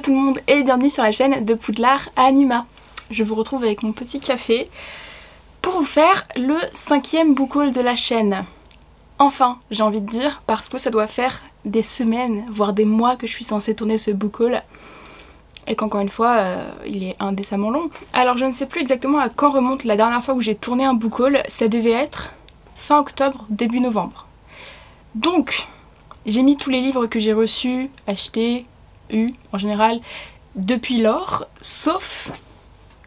tout le monde et bienvenue sur la chaîne de Poudlard Anima. Je vous retrouve avec mon petit café pour vous faire le 5e book haul de la chaîne. Enfin, j'ai envie de dire, parce que ça doit faire des semaines, voire des mois que je suis censée tourner ce book haul. Et qu'encore une fois, il est indécemment long. Alors je ne sais plus exactement à quand remonte la dernière fois où j'ai tourné un book haul. Ça devait être fin octobre, début novembre. Donc, j'ai mis tous les livres que j'ai reçus, achetés, en général, depuis lors, sauf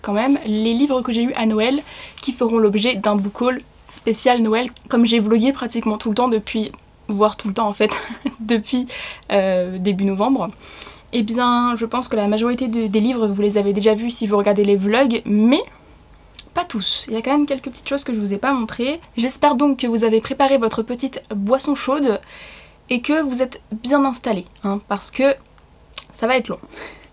quand même les livres que j'ai eus à Noël qui feront l'objet d'un book haul spécial Noël. Comme j'ai vlogué pratiquement tout le temps depuis, voire tout le temps en fait, depuis début novembre, et bien je pense que la majorité des livres vous les avez déjà vus si vous regardez les vlogs, mais pas tous. Il y a quand même quelques petites choses que je vous ai pas montrées. J'espère donc que vous avez préparé votre petite boisson chaude et que vous êtes bien installés, hein, parce que ça va être long.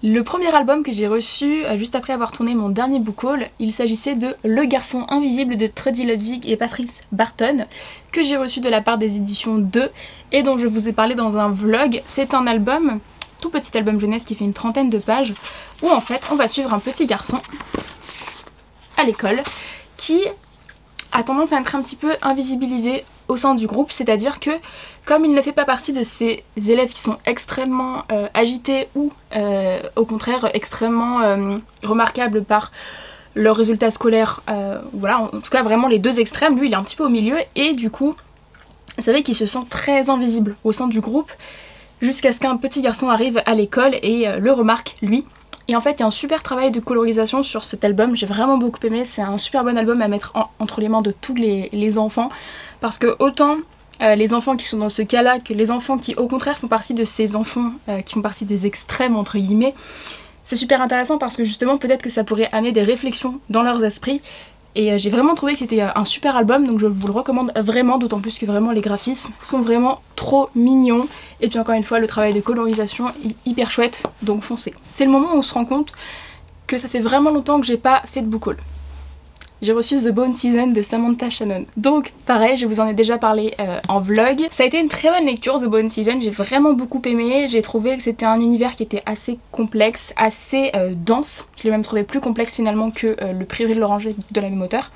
Le premier album que j'ai reçu juste après avoir tourné mon dernier book haul, il s'agissait de Le Garçon Invisible de Trudy Ludwig et Patrice Barton, que j'ai reçu de la part des éditions 2 et dont je vous ai parlé dans un vlog. C'est un album, tout petit album jeunesse qui fait une trentaine de pages, où en fait on va suivre un petit garçon à l'école qui a tendance à être un petit peu invisibilisé au sein du groupe, c'est-à-dire que comme il ne fait pas partie de ces élèves qui sont extrêmement agités ou au contraire extrêmement remarquables par leurs résultats scolaires, voilà, en tout cas vraiment les deux extrêmes, lui il est un petit peu au milieu et du coup vous savez qu'il se sent très invisible au sein du groupe jusqu'à ce qu'un petit garçon arrive à l'école et le remarque lui. Et en fait il y a un super travail de colorisation sur cet album, j'ai vraiment beaucoup aimé, c'est un super bon album à mettre entre les mains de tous les enfants, parce que autant les enfants qui sont dans ce cas là que les enfants qui au contraire font partie de ces enfants qui font partie des extrêmes entre guillemets, c'est super intéressant parce que justement peut-être que ça pourrait amener des réflexions dans leurs esprits. Et j'ai vraiment trouvé que c'était un super album, donc je vous le recommande vraiment, d'autant plus que vraiment les graphismes sont vraiment trop mignons. Et puis encore une fois, le travail de colorisation est hyper chouette, donc foncez. C'est le moment où on se rend compte que ça fait vraiment longtemps que j'ai pas fait de book haul. J'ai reçu The Bone Season de Samantha Shannon. Donc pareil, je vous en ai déjà parlé en vlog. Ça a été une très bonne lecture, The Bone Season, j'ai vraiment beaucoup aimé. J'ai trouvé que c'était un univers qui était assez complexe, assez dense. Je l'ai même trouvé plus complexe finalement que Le Prieuré de l'Oranger de la même auteure.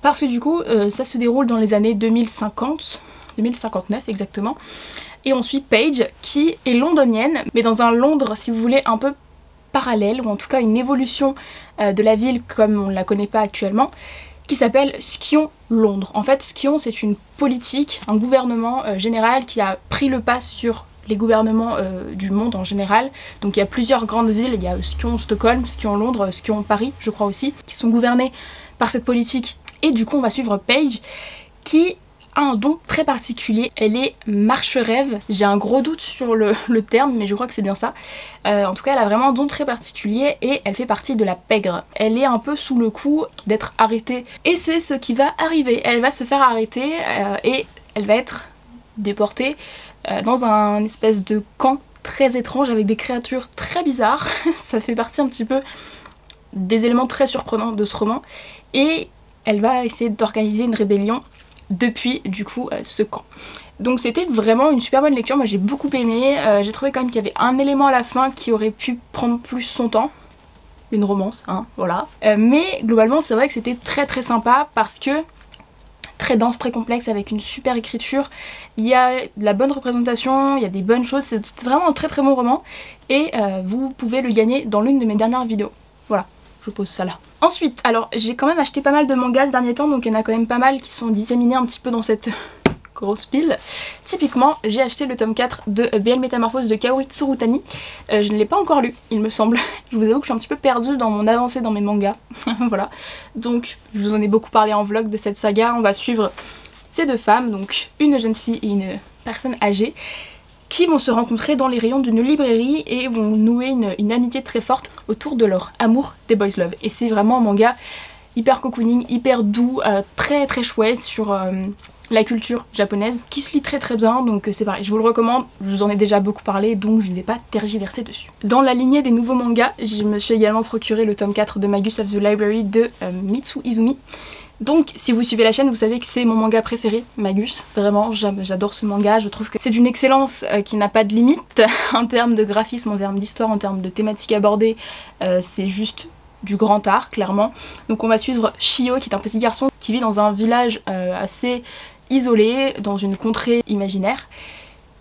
Parce que du coup, ça se déroule dans les années 2050, 2059 exactement. Et on suit Paige qui est londonienne, mais dans un Londres, si vous voulez, un peu parallèle, ou en tout cas une évolution de la ville comme on ne la connaît pas actuellement, qui s'appelle Skion Londres. En fait, Skion, c'est une politique, un gouvernement général qui a pris le pas sur les gouvernements du monde en général. Donc il y a plusieurs grandes villes, il y a Skion Stockholm, Skion Londres, Skion Paris, je crois aussi, qui sont gouvernées par cette politique. Et du coup, on va suivre Paige, qui a un don très particulier, elle est marche-rêve. J'ai un gros doute sur le terme, mais je crois que c'est bien ça. En tout cas, elle a vraiment un don très particulier et elle fait partie de la pègre. Elle est un peu sous le coup d'être arrêtée. Et c'est ce qui va arriver. Elle va se faire arrêter et elle va être déportée dans un espèce de camp très étrange avec des créatures très bizarres. Ça fait partie un petit peu des éléments très surprenants de ce roman. Et elle va essayer d'organiser une rébellion depuis du coup ce camp. Donc c'était vraiment une super bonne lecture, moi j'ai beaucoup aimé, j'ai trouvé quand même qu'il y avait un élément à la fin qui aurait pu prendre plus son temps, une romance, hein, voilà. Mais globalement c'est vrai que c'était très très sympa parce que très dense, très complexe, avec une super écriture, il y a de la bonne représentation, il y a des bonnes choses, c'est vraiment un très très bon roman et vous pouvez le gagner dans l'une de mes dernières vidéos, voilà. Je pose ça là. Ensuite, alors j'ai quand même acheté pas mal de mangas ces derniers temps, donc il y en a quand même pas mal qui sont disséminés un petit peu dans cette grosse pile. Typiquement, j'ai acheté le tome 4 de BL Métamorphose de Kaori Tsurutani. Je ne l'ai pas encore lu, il me semble. Je vous avoue que je suis un petit peu perdue dans mon avancée dans mes mangas. Voilà. Donc, je vous en ai beaucoup parlé en vlog de cette saga. On va suivre ces deux femmes, donc une jeune fille et une personne âgée, qui vont se rencontrer dans les rayons d'une librairie et vont nouer une amitié très forte autour de leur amour des boys love. Et c'est vraiment un manga hyper cocooning, hyper doux, très très chouette sur la culture japonaise, qui se lit très très bien, donc c'est pareil, je vous le recommande, je vous en ai déjà beaucoup parlé, donc je ne vais pas tergiverser dessus. Dans la lignée des nouveaux mangas, je me suis également procuré le tome 4 de Magus of the Library de Mitsu Izumi. Donc si vous suivez la chaîne, vous savez que c'est mon manga préféré, Magus. Vraiment, j'adore ce manga, je trouve que c'est d'une excellence qui n'a pas de limite en termes de graphisme, en termes d'histoire, en termes de thématiques abordées. C'est juste du grand art, clairement. Donc on va suivre Shio, qui est un petit garçon qui vit dans un village assez isolé, dans une contrée imaginaire,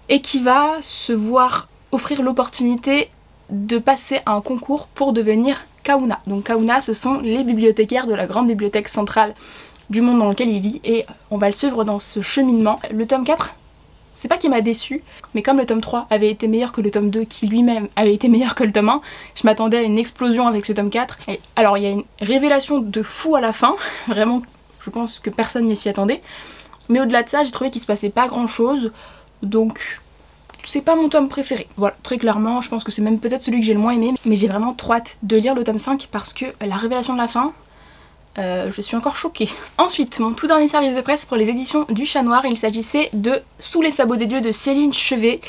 et qui va se voir offrir l'opportunité de passer à un concours pour devenir Kauna. Donc Kauna, ce sont les bibliothécaires de la grande bibliothèque centrale du monde dans lequel il vit, et on va le suivre dans ce cheminement. Le tome 4, c'est pas qu'il m'a déçu, mais comme le tome 3 avait été meilleur que le tome 2 qui lui-même avait été meilleur que le tome 1, je m'attendais à une explosion avec ce tome 4. Et alors il y a une révélation de fou à la fin, vraiment je pense que personne n'y s'y attendait, mais au-delà de ça j'ai trouvé qu'il se passait pas grand chose, donc c'est pas mon tome préféré. Voilà, très clairement, je pense que c'est même peut-être celui que j'ai le moins aimé, mais j'ai vraiment trop hâte de lire le tome 5 parce que la révélation de la fin, je suis encore choquée. Ensuite, mon tout dernier service de presse pour les éditions du Chat Noir, il s'agissait de Sous les sabots des dieux de Céline Chevet,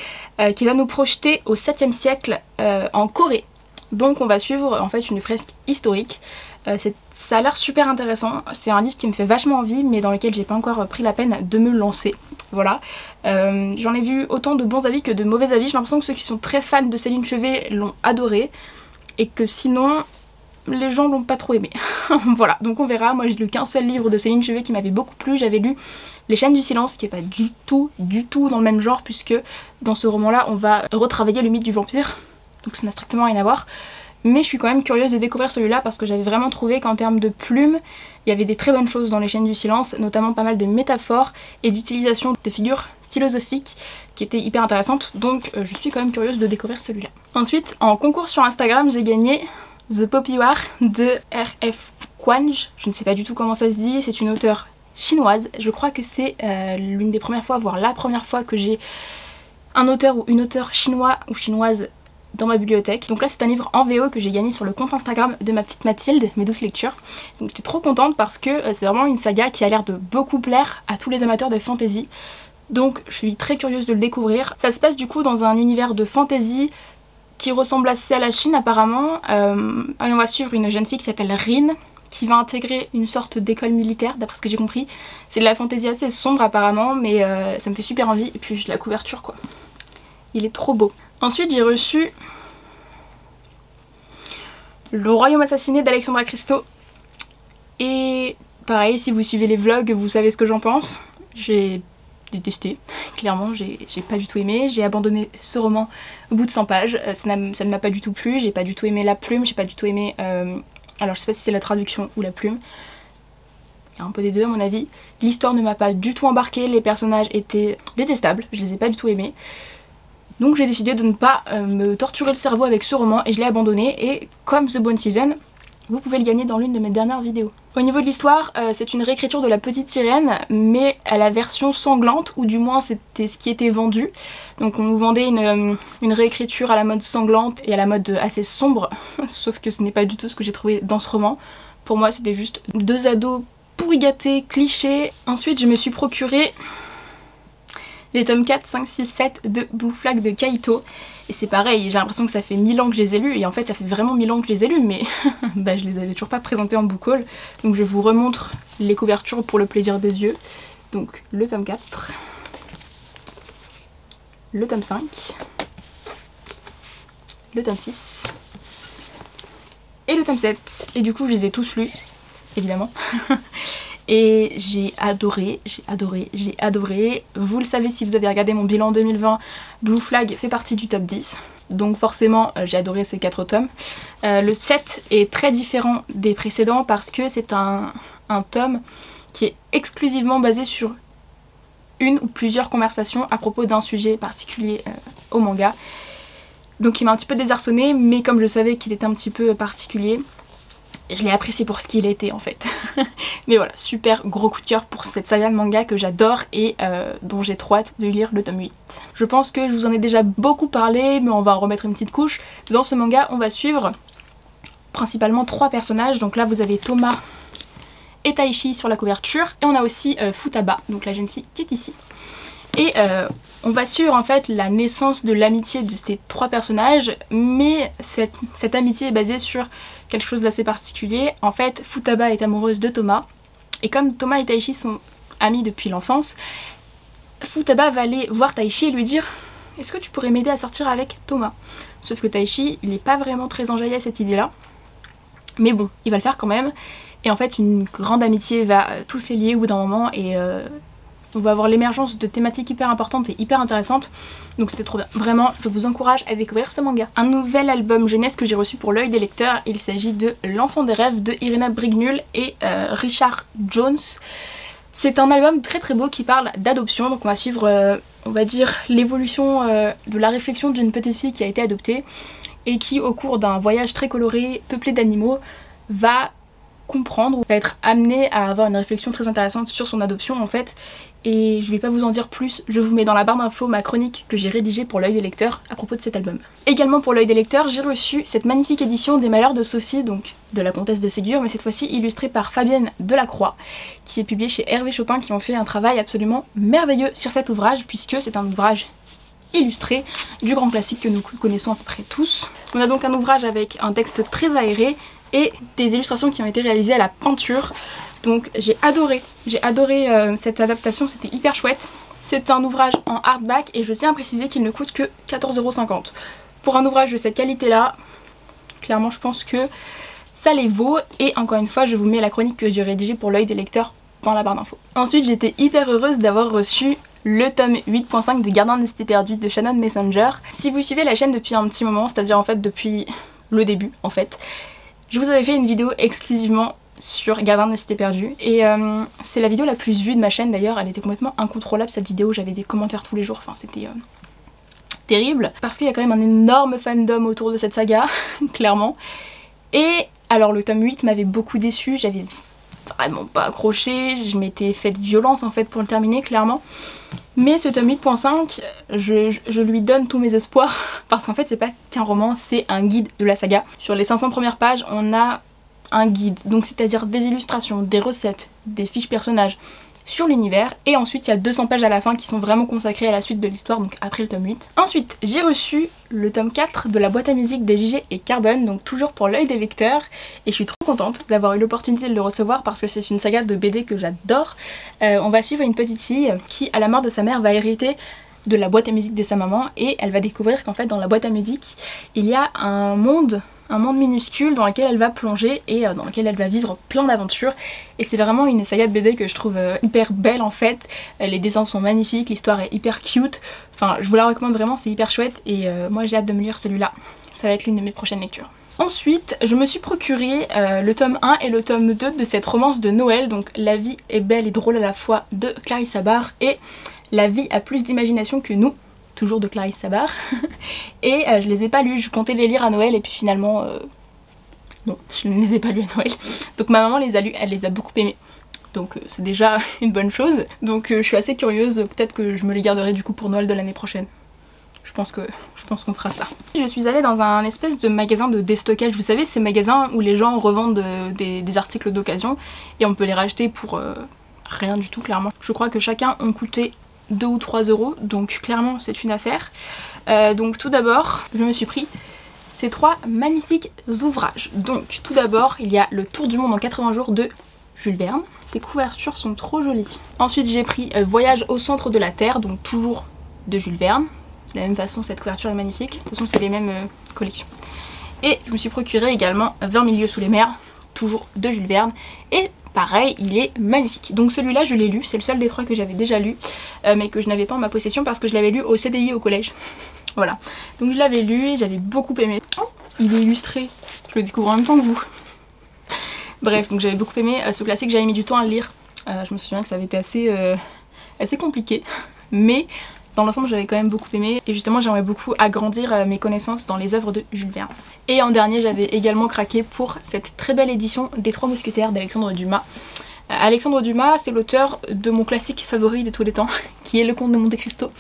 qui va nous projeter au 7e siècle en Corée. Donc on va suivre en fait une fresque historique. Ça a l'air super intéressant, c'est un livre qui me fait vachement envie mais dans lequel j'ai pas encore pris la peine de me lancer. Voilà, j'en ai vu autant de bons avis que de mauvais avis. J'ai l'impression que ceux qui sont très fans de Céline Chevet l'ont adoré et que sinon les gens l'ont pas trop aimé. Voilà, donc on verra. Moi j'ai lu qu'un seul livre de Céline Chevet qui m'avait beaucoup plu, j'avais lu Les Chaînes du Silence, qui est pas du tout dans le même genre, puisque dans ce roman là on va retravailler le mythe du vampire, donc ça n'a strictement rien à voir. Mais je suis quand même curieuse de découvrir celui-là parce que j'avais vraiment trouvé qu'en termes de plumes, il y avait des très bonnes choses dans Les Chaînes du Silence, notamment pas mal de métaphores et d'utilisation de figures philosophiques qui étaient hyper intéressantes, donc je suis quand même curieuse de découvrir celui-là. Ensuite, en concours sur Instagram, j'ai gagné The Poppy War de R.F. Kwanj, je ne sais pas du tout comment ça se dit, c'est une auteure chinoise. Je crois que c'est l'une des premières fois, voire la première fois que j'ai un auteur ou une auteure chinois ou chinoise dans ma bibliothèque. Donc là c'est un livre en VO que j'ai gagné sur le compte Instagram de ma petite Mathilde, Mes Douces Lectures. Donc j'étais trop contente parce que c'est vraiment une saga qui a l'air de beaucoup plaire à tous les amateurs de fantasy. Donc je suis très curieuse de le découvrir. Ça se passe du coup dans un univers de fantasy qui ressemble assez à la Chine apparemment. Et on va suivre une jeune fille qui s'appelle Rin, qui va intégrer une sorte d'école militaire d'après ce que j'ai compris. C'est de la fantasy assez sombre apparemment, mais ça me fait super envie. Et puis juste la couverture quoi. Il est trop beau. Ensuite j'ai reçu Le Royaume assassiné d'Alexandra Christo. Et pareil, si vous suivez les vlogs, vous savez ce que j'en pense. J'ai détesté, clairement, j'ai pas du tout aimé. J'ai abandonné ce roman au bout de 100 pages. Ça ne m'a pas du tout plu, j'ai pas du tout aimé la plume, j'ai pas du tout aimé... alors je sais pas si c'est la traduction ou la plume. Il y a un peu des deux à mon avis. L'histoire ne m'a pas du tout embarquée, les personnages étaient détestables, je les ai pas du tout aimés. Donc j'ai décidé de ne pas me torturer le cerveau avec ce roman et je l'ai abandonné. Et comme The Bone Season, vous pouvez le gagner dans l'une de mes dernières vidéos. Au niveau de l'histoire, c'est une réécriture de La Petite Sirène, mais à la version sanglante, ou du moins c'était ce qui était vendu. Donc on nous vendait une réécriture à la mode sanglante et à la mode assez sombre, sauf que ce n'est pas du tout ce que j'ai trouvé dans ce roman. Pour moi c'était juste deux ados pourri gâtés, clichés. Ensuite je me suis procuré les tomes 4, 5, 6, 7 de Blue Flag de Kaito. Et c'est pareil, j'ai l'impression que ça fait 1000 ans que je les ai lus, et en fait ça fait vraiment 1000 ans que je les ai lus, mais bah, je les avais toujours pas présentés en book haul. Donc je vous remontre les couvertures pour le plaisir des yeux. Donc le tome 4, le tome 5, le tome 6 et le tome 7. Et du coup je les ai tous lus, évidemment. Et j'ai adoré, j'ai adoré, j'ai adoré. Vous le savez si vous avez regardé mon bilan 2020, Blue Flag fait partie du top 10. Donc forcément j'ai adoré ces 4 tomes. Le 7 est très différent des précédents parce que c'est un tome qui est exclusivement basé sur une ou plusieurs conversations à propos d'un sujet particulier au manga. Donc il m'a un petit peu désarçonné, mais comme je savais qu'il était un petit peu particulier, je l'ai apprécié pour ce qu'il était en fait. Mais voilà, super gros coup de cœur pour cette saga de manga que j'adore et dont j'ai trop hâte de lire le tome 8. Je pense que je vous en ai déjà beaucoup parlé, mais on va en remettre une petite couche. Dans ce manga, on va suivre principalement 3 personnages. Donc là, vous avez Thomas et Taichi sur la couverture. Et on a aussi Futaba, donc la jeune fille qui est ici. Et on va suivre en fait la naissance de l'amitié de ces 3 personnages, mais cette amitié est basée sur quelque chose d'assez particulier. En fait, Futaba est amoureuse de Thomas, Et comme Thomas et Taichi sont amis depuis l'enfance, Futaba va aller voir Taichi et lui dire « Est-ce que tu pourrais m'aider à sortir avec Thomas ?» Sauf que Taichi, il n'est pas vraiment très enjaillé à cette idée-là. Mais bon, il va le faire quand même. Et en fait, une grande amitié va tous les lier au bout d'un moment et on va avoir l'émergence de thématiques hyper importantes et hyper intéressantes. Donc c'était trop bien. Vraiment, je vous encourage à découvrir ce manga. Un nouvel album jeunesse que j'ai reçu pour l'œil des lecteurs. Il s'agit de L'Enfant des rêves de Irina Brignul et Richard Jones. C'est un album très très beau qui parle d'adoption. Donc on va suivre, on va dire, l'évolution de la réflexion d'une petite fille qui a été adoptée et qui, au cours d'un voyage très coloré, peuplé d'animaux, va comprendre, va être amenée à avoir une réflexion très intéressante sur son adoption en fait. Et je vais pas vous en dire plus, je vous mets dans la barre d'infos ma chronique que j'ai rédigée pour l'œil des lecteurs à propos de cet album. Également pour l'œil des lecteurs, j'ai reçu cette magnifique édition des Malheurs de Sophie, donc de la comtesse de Ségur, mais cette fois-ci illustrée par Fabienne Delacroix, qui est publiée chez Hervé Chopin, qui ont fait un travail absolument merveilleux sur cet ouvrage, puisque c'est un ouvrage illustré du grand classique que nous connaissons à peu près tous. On a donc un ouvrage avec un texte très aéré et des illustrations qui ont été réalisées à la peinture. Donc j'ai adoré cette adaptation, c'était hyper chouette. C'est un ouvrage en hardback et je tiens à préciser qu'il ne coûte que 14,50 €. Pour un ouvrage de cette qualité là, clairement je pense que ça les vaut. Et encore une fois, je vous mets la chronique que j'ai rédigée pour l'œil des lecteurs dans la barre d'infos. Ensuite, j'étais hyper heureuse d'avoir reçu le tome 8.5 de Gardien de Cité Perdue de Shannon Messenger. Si vous suivez la chaîne depuis un petit moment, c'est-à-dire en fait depuis le début en fait, je vous avais fait une vidéo exclusivement sur Gardien de Cité Perdue et c'est la vidéo la plus vue de ma chaîne d'ailleurs. Elle était complètement incontrôlable cette vidéo, j'avais des commentaires tous les jours, enfin c'était terrible parce qu'il y a quand même un énorme fandom autour de cette saga clairement. Et alors le tome 8 m'avait beaucoup déçue, j'avais vraiment pas accroché, je m'étais faite violence en fait pour le terminer clairement. Mais ce tome 8.5, je lui donne tous mes espoirs parce qu'en fait c'est pas qu'un roman, c'est un guide de la saga. Sur les 500 premières pages, on a un guide, donc c'est-à-dire des illustrations, des recettes, des fiches personnages sur l'univers, et ensuite il y a 200 pages à la fin qui sont vraiment consacrées à la suite de l'histoire, donc après le tome 8. Ensuite j'ai reçu le tome 4 de la boîte à musique de JG et Carbone, donc toujours pour l'œil des lecteurs, et je suis trop contente d'avoir eu l'opportunité de le recevoir parce que c'est une saga de BD que j'adore. On va suivre une petite fille qui, à la mort de sa mère, va hériter de la boîte à musique de sa maman, et elle va découvrir qu'en fait dans la boîte à musique il y a un monde minuscule dans lequel elle va plonger et dans lequel elle va vivre plein d'aventures. Et c'est vraiment une saga de BD que je trouve hyper belle en fait. Les dessins sont magnifiques, l'histoire est hyper cute. Enfin, je vous la recommande vraiment, c'est hyper chouette et moi j'ai hâte de me lire celui-là. Ça va être l'une de mes prochaines lectures. Ensuite, je me suis procuré le tome 1 et le tome 2 de cette romance de Noël, donc La vie est belle et drôle à la fois de Clarisse Sabar et La vie a plus d'imagination que nous, toujours de Clarisse Sabar. Et je les ai pas lus, je comptais les lire à Noël et puis finalement non, je ne les ai pas lus à Noël. Donc ma maman les a lus, elle les a beaucoup aimés. Donc c'est déjà une bonne chose. Donc je suis assez curieuse, peut-être que je me les garderai du coup pour Noël de l'année prochaine. Je pense qu'on fera ça. Je suis allée dans un espèce de magasin de déstockage, vous savez ces magasins où les gens revendent des articles d'occasion et on peut les racheter pour rien du tout clairement. Je crois que chacun ont coûté 2 ou 3 €, donc clairement c'est une affaire. Donc tout d'abord, je me suis pris ces 3 magnifiques ouvrages. Donc tout d'abord, il y a Le Tour du monde en 80 jours de Jules Verne. Ces couvertures sont trop jolies. Ensuite j'ai pris Voyage au centre de la Terre, donc toujours de Jules Verne. De la même façon, cette couverture est magnifique. De toute façon, c'est les mêmes collections. Et je me suis procuré également 20 000 lieues sous les mers, toujours de Jules Verne. Et pareil, il est magnifique. Donc celui-là, je l'ai lu. C'est le seul des 3 que j'avais déjà lu, mais que je n'avais pas en ma possession parce que je l'avais lu au CDI au collège. Voilà. Donc je l'avais lu et j'avais beaucoup aimé. Oh, il est illustré. Je le découvre en même temps que vous. Bref, donc j'avais beaucoup aimé ce classique. J'avais mis du temps à le lire. Je me souviens que ça avait été assez compliqué. Mais dans l'ensemble, j'avais quand même beaucoup aimé et justement j'aimerais beaucoup agrandir mes connaissances dans les œuvres de Jules Verne. Et en dernier, j'avais également craqué pour cette très belle édition des 3 mousquetaires d'Alexandre Dumas. Alexandre Dumas, c'est l'auteur de mon classique favori de tous les temps, qui est Le Comte de Monte Cristo.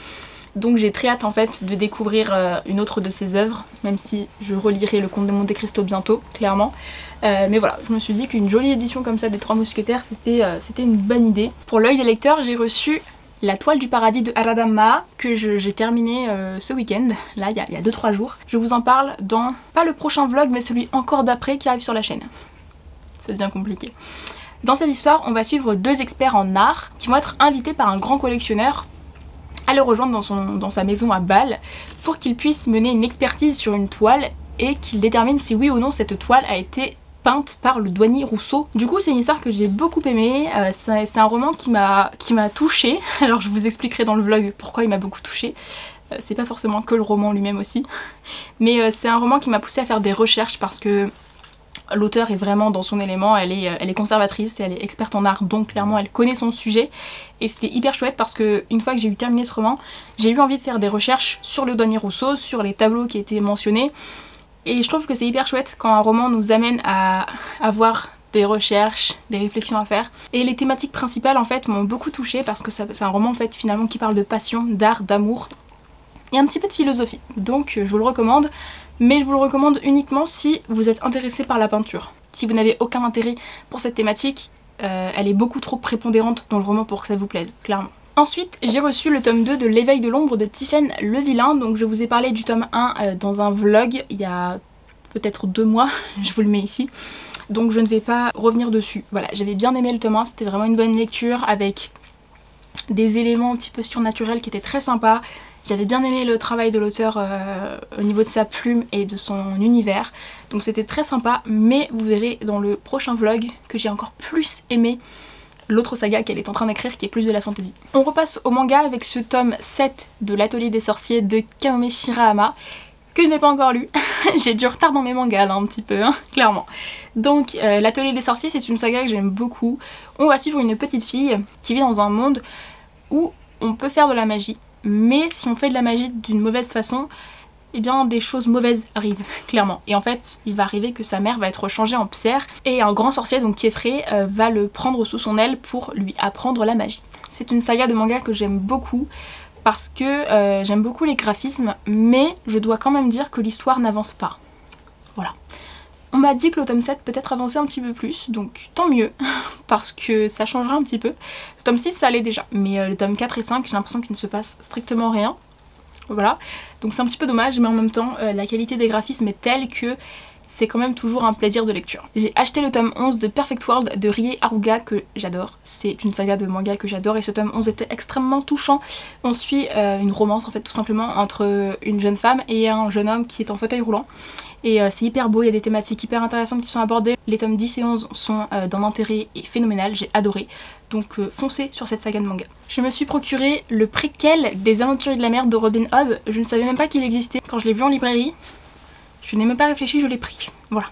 Donc j'ai très hâte en fait de découvrir une autre de ses œuvres, même si je relirai Le Comte de Monte Cristo bientôt, clairement. Mais voilà, je me suis dit qu'une jolie édition comme ça des 3 mousquetaires, c'était une bonne idée. Pour l'œil des lecteurs, j'ai reçu La Toile du Paradis de Harada Maa, que j'ai terminé ce week-end, là il y a 2-3 jours. Je vous en parle dans, pas le prochain vlog, mais celui encore d'après qui arrive sur la chaîne. Ça devient compliqué. Dans cette histoire, on va suivre 2 experts en art qui vont être invités par un grand collectionneur à le rejoindre dans sa maison à Bâle pour qu'il puisse mener une expertise sur une toile et qu'il détermine si oui ou non cette toile a été peinte par le douanier Rousseau. Du coup c'est une histoire que j'ai beaucoup aimée, c'est un roman qui m'a touchée, alors je vous expliquerai dans le vlog pourquoi il m'a beaucoup touchée. C'est pas forcément que le roman lui-même aussi, mais c'est un roman qui m'a poussée à faire des recherches parce que l'auteur est vraiment dans son élément, elle est conservatrice et elle est experte en art, donc clairement elle connaît son sujet. Et c'était hyper chouette parce que une fois que j'ai eu terminé ce roman, j'ai eu envie de faire des recherches sur le douanier Rousseau, sur les tableaux qui étaient mentionnés. Et je trouve que c'est hyper chouette quand un roman nous amène à avoir des recherches, des réflexions à faire. Et les thématiques principales en fait m'ont beaucoup touchée parce que c'est un roman en fait finalement qui parle de passion, d'art, d'amour et un petit peu de philosophie. Donc je vous le recommande. Mais je vous le recommande uniquement si vous êtes intéressé par la peinture. Si vous n'avez aucun intérêt pour cette thématique, elle est beaucoup trop prépondérante dans le roman pour que ça vous plaise, clairement. Ensuite, j'ai reçu le tome 2 de L'éveil de l'ombre de Tiphaine Levillain. Donc je vous ai parlé du tome 1 dans un vlog il y a peut-être 2 mois, je vous le mets ici. Donc je ne vais pas revenir dessus. Voilà, j'avais bien aimé le tome 1, c'était vraiment une bonne lecture avec des éléments un petit peu surnaturels qui étaient très sympas. J'avais bien aimé le travail de l'auteur au niveau de sa plume et de son univers, donc c'était très sympa, mais vous verrez dans le prochain vlog que j'ai encore plus aimé l'autre saga qu'elle est en train d'écrire qui est plus de la fantasy. On repasse au manga avec ce tome 7 de l'Atelier des sorciers de Kamome Shirahama que je n'ai pas encore lu. J'ai du retard dans mes mangas là un petit peu, hein, clairement. Donc l'Atelier des sorciers c'est une saga que j'aime beaucoup. On va suivre une petite fille qui vit dans un monde où on peut faire de la magie. Mais si on fait de la magie d'une mauvaise façon, eh bien des choses mauvaises arrivent, clairement. Et en fait, il va arriver que sa mère va être changée en pierre et un grand sorcier, donc Kiefré, va le prendre sous son aile pour lui apprendre la magie. C'est une saga de manga que j'aime beaucoup parce que j'aime beaucoup les graphismes, mais je dois quand même dire que l'histoire n'avance pas. Voilà. On m'a dit que le tome 7 peut-être avancer un petit peu plus, donc tant mieux, parce que ça changera un petit peu. Le tome 6 ça allait déjà, mais le tome 4 et 5 j'ai l'impression qu'il ne se passe strictement rien. Voilà, donc c'est un petit peu dommage, mais en même temps la qualité des graphismes est telle que c'est quand même toujours un plaisir de lecture. J'ai acheté le tome 11 de Perfect World de Rie Haruga que j'adore. C'est une saga de manga que j'adore et ce tome 11 était extrêmement touchant. On suit une romance en fait tout simplement entre une jeune femme et un jeune homme qui est en fauteuil roulant. Et c'est hyper beau, il y a des thématiques hyper intéressantes qui sont abordées. Les tomes 10 et 11 sont d'un intérêt et phénoménal, j'ai adoré. Donc foncez sur cette saga de manga. Je me suis procuré le préquel des Aventuriers de la mer de Robin Hobb. Je ne savais même pas qu'il existait. Quand je l'ai vu en librairie, je n'ai même pas réfléchi, je l'ai pris. Voilà.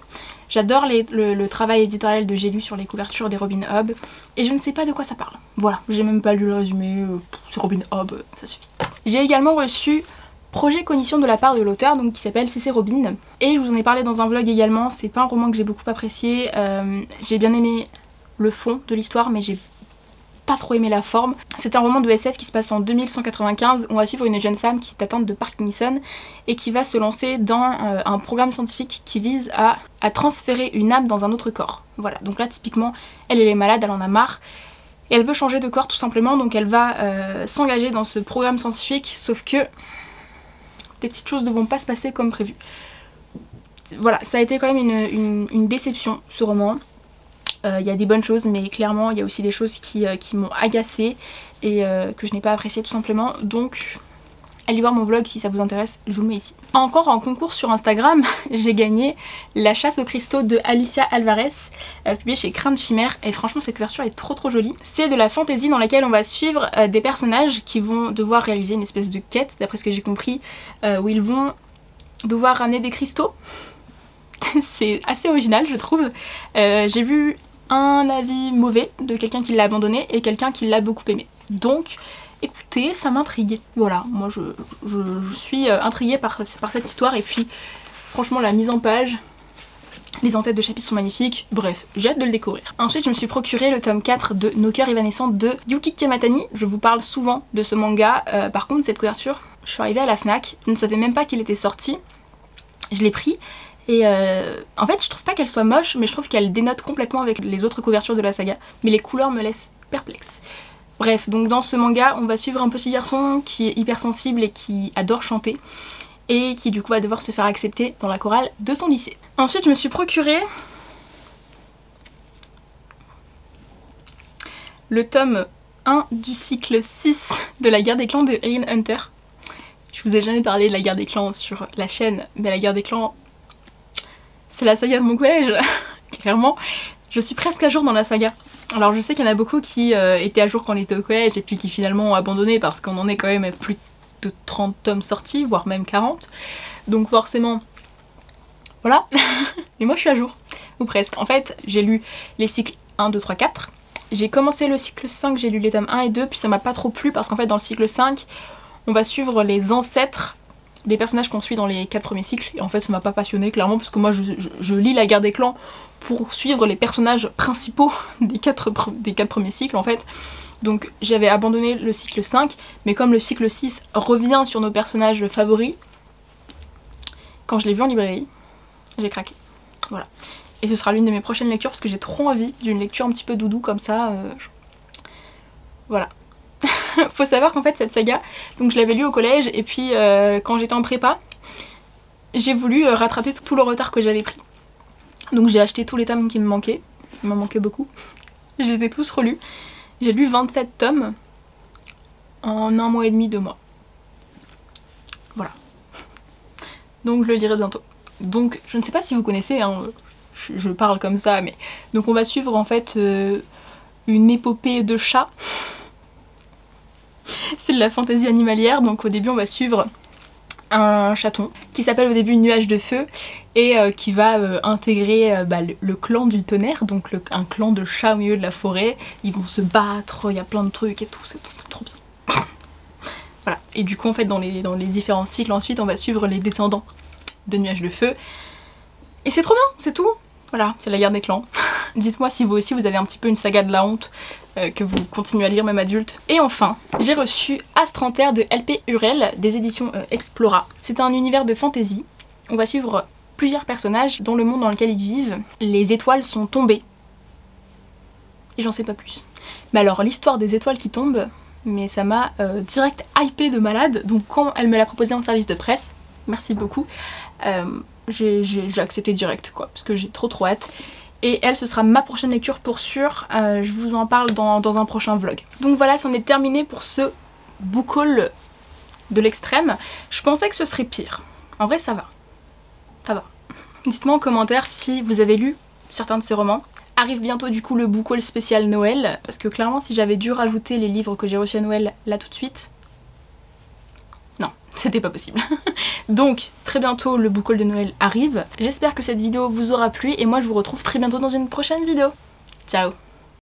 J'adore le travail éditorial de J'ai lu sur les couvertures des Robin Hobb. Et je ne sais pas de quoi ça parle. Voilà, j'ai même pas lu le résumé, c'est Robin Hobb, ça suffit. J'ai également reçu Projet Cognition de la part de l'auteur, donc qui s'appelle C.C. Robin. Et je vous en ai parlé dans un vlog également, c'est pas un roman que j'ai beaucoup apprécié. J'ai bien aimé le fond de l'histoire, mais j'ai pas trop aimé la forme. C'est un roman de SF qui se passe en 2195. On va suivre une jeune femme qui est atteinte de Parkinson et qui va se lancer dans un programme scientifique qui vise à transférer une âme dans un autre corps. Voilà, donc là typiquement, elle est malade, elle en a marre. Et elle veut changer de corps tout simplement, donc elle va s'engager dans ce programme scientifique, sauf que des petites choses ne vont pas se passer comme prévu. Voilà, ça a été quand même une déception ce roman. Il y a des bonnes choses, mais clairement il y a aussi des choses qui m'ont agacée et que je n'ai pas apprécié tout simplement. Donc allez voir mon vlog si ça vous intéresse, je vous le mets ici. Encore en concours sur Instagram, j'ai gagné La chasse aux cristaux de Alicia Alvarez, publiée chez Crainte Chimère, et franchement cette couverture est trop jolie. C'est de la fantasy dans laquelle on va suivre des personnages qui vont devoir réaliser une espèce de quête, d'après ce que j'ai compris, où ils vont devoir ramener des cristaux. C'est assez original je trouve. J'ai vu un avis mauvais de quelqu'un qui l'a abandonné et quelqu'un qui l'a beaucoup aimé. Donc écoutez, ça m'intrigue. Voilà, moi je suis intriguée par cette histoire et puis franchement la mise en page, les en-têtes de chapitres sont magnifiques, bref, j'ai hâte de le découvrir. Ensuite je me suis procuré le tome 4 de Nos cœurs évanescents de Yuki Kamatani. Je vous parle souvent de ce manga, par contre cette couverture, je suis arrivée à la Fnac, je ne savais même pas qu'il était sorti, je l'ai pris. Et en fait je trouve pas qu'elle soit moche, mais je trouve qu'elle dénote complètement avec les autres couvertures de la saga. Mais les couleurs me laissent perplexe. Bref, donc dans ce manga, on va suivre un petit garçon qui est hypersensible et qui adore chanter. Et qui du coup va devoir se faire accepter dans la chorale de son lycée. Ensuite je me suis procuré le tome 1 du cycle 6 de la guerre des clans de Erin Hunter. Je vous ai jamais parlé de la guerre des clans sur la chaîne, mais la guerre des clans, c'est la saga de mon collège, clairement. Je suis presque à jour dans la saga. Alors je sais qu'il y en a beaucoup qui étaient à jour quand on était au collège et puis qui finalement ont abandonné parce qu'on en est quand même à plus de 30 tomes sortis, voire même 40. Donc forcément, voilà. Mais moi je suis à jour, ou presque. En fait, j'ai lu les cycles 1, 2, 3, 4. J'ai commencé le cycle 5, j'ai lu les tomes 1 et 2, puis ça m'a pas trop plu parce qu'en fait dans le cycle 5, on va suivre les ancêtres des personnages qu'on suit dans les 4 premiers cycles. Et en fait ça m'a pas passionné clairement parce que moi je lis la guerre des clans pour suivre les personnages principaux des 4 premiers cycles en fait. Donc j'avais abandonné le cycle 5, mais comme le cycle 6 revient sur nos personnages favoris, quand je l'ai vu en librairie, j'ai craqué. Voilà. Et ce sera l'une de mes prochaines lectures parce que j'ai trop envie d'une lecture un petit peu doudou comme ça. Voilà. Faut savoir qu'en fait cette saga, donc je l'avais lue au collège et puis quand j'étais en prépa, j'ai voulu rattraper tout le retard que j'avais pris. Donc j'ai acheté tous les tomes qui me manquaient, il m'en manquait beaucoup. Je les ai tous relus. J'ai lu 27 tomes en 1 mois et demi, 2 mois. Voilà. Donc je le lirai bientôt. Donc je ne sais pas si vous connaissez, hein, je parle comme ça, mais... Donc on va suivre en fait une épopée de chats. C'est de la fantaisie animalière, donc au début on va suivre un chaton qui s'appelle au début Nuage de Feu et qui va intégrer le clan du tonnerre, donc un clan de chats au milieu de la forêt. Ils vont se battre, il y a plein de trucs et tout, c'est trop bien. Voilà, et du coup en fait dans les différents cycles ensuite on va suivre les descendants de Nuage de Feu. Et c'est trop bien, c'est tout. Voilà, c'est la guerre des clans. Dites-moi si vous aussi vous avez un petit peu une saga de la honte que vous continuez à lire même adulte. Et enfin, j'ai reçu Astranter de LP Hurel des éditions Explora. C'est un univers de fantasy. On va suivre plusieurs personnages dans le monde dans lequel ils vivent. Les étoiles sont tombées. Et j'en sais pas plus. Mais alors l'histoire des étoiles qui tombent, mais ça m'a direct hypé de malade. Donc quand elle me l'a proposé en service de presse, merci beaucoup, j'ai accepté direct quoi, parce que j'ai trop hâte. Et elle, ce sera ma prochaine lecture pour sûr, je vous en parle dans un prochain vlog. Donc voilà, c'en est terminé pour ce book haul de l'extrême. Je pensais que ce serait pire. En vrai ça va. Ça va. Dites-moi en commentaire si vous avez lu certains de ces romans. Arrive bientôt du coup le book haul spécial Noël, parce que clairement si j'avais dû rajouter les livres que j'ai reçus à Noël là tout de suite, non, c'était pas possible. Donc très bientôt le book haul de Noël arrive. J'espère que cette vidéo vous aura plu et moi je vous retrouve très bientôt dans une prochaine vidéo. Ciao.